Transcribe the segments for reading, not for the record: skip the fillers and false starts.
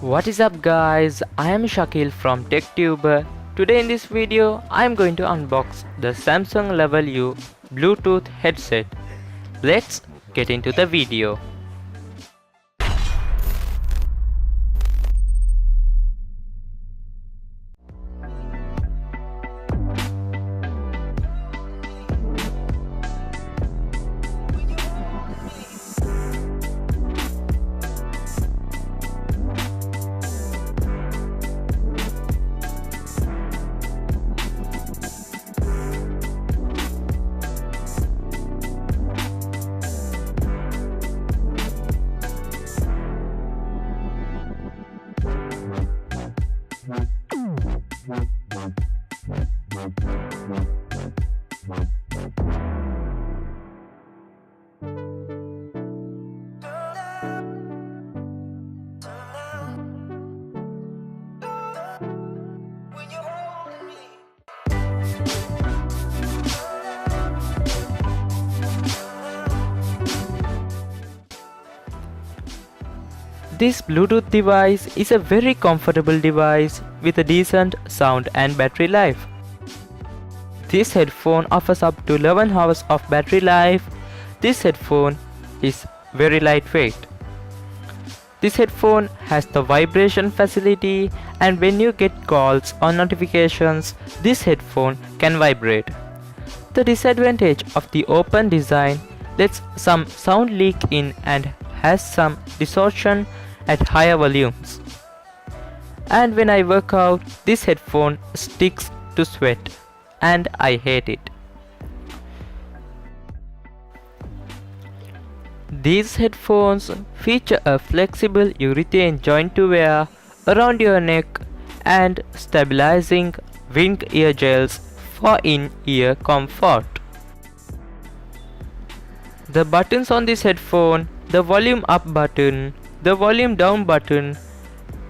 What is up guys, I am Shakil from TechTuber. Today in this video, I am going to unbox the Samsung LevelU Bluetooth headset. Let's get into the video. This Bluetooth device is a very comfortable device with a decent sound and battery life. This headphone offers up to 11 hours of battery life. This headphone is very lightweight. This headphone has the vibration facility, and when you get calls or notifications, this headphone can vibrate. The disadvantage of the open design lets some sound leak in and has some distortion at higher volumes. And when I work out, this headphone sticks to sweat and I hate it. These headphones feature a flexible urethane joint to wear around your neck and stabilizing wing ear gels for in-ear comfort. The buttons on this headphone, the volume up button, the volume down button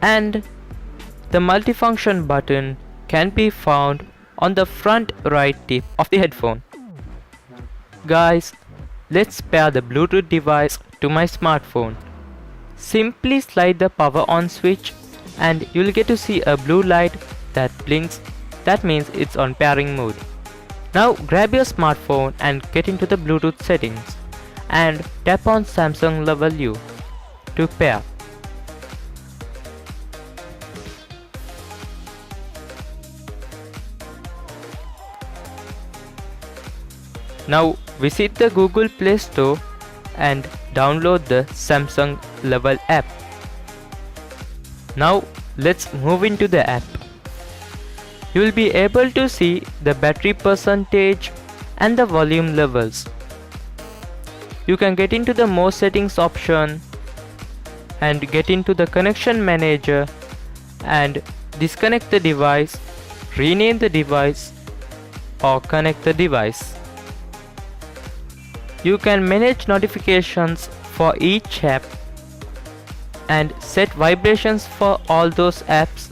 and the multifunction button can be found on the front right tip of the headphone. Guys, let's pair the Bluetooth device to my smartphone. Simply slide the power on switch and you'll get to see a blue light that blinks. That means it's on pairing mode. Now grab your smartphone and get into the Bluetooth settings and tap on Samsung LevelU to pair. Now visit the Google Play Store and download the Samsung LevelU App. Now let's move into the app. You will be able to see the battery percentage and the volume levels. You can get into the More settings option and get into the connection manager and disconnect the device, rename the device or connect the device. You can manage notifications for each app and set vibrations for all those apps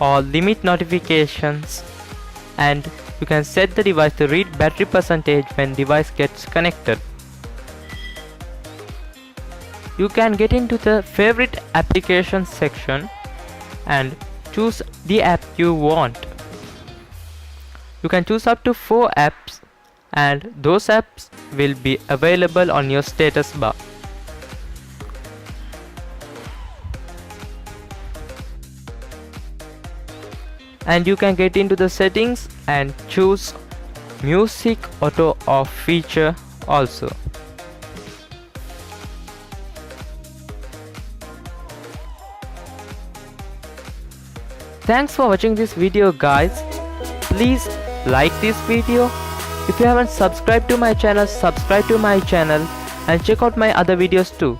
or limit notifications, and you can set the device to read battery percentage when device gets connected. You can get into the favorite applications section and choose the app you want. You can choose up to 4 apps and those apps will be available on your status bar. And you can get into the settings and choose Music Auto Off feature also. Thanks for watching this video guys. Please like this video. If you haven't subscribed to my channel, subscribe to my channel and check out my other videos too.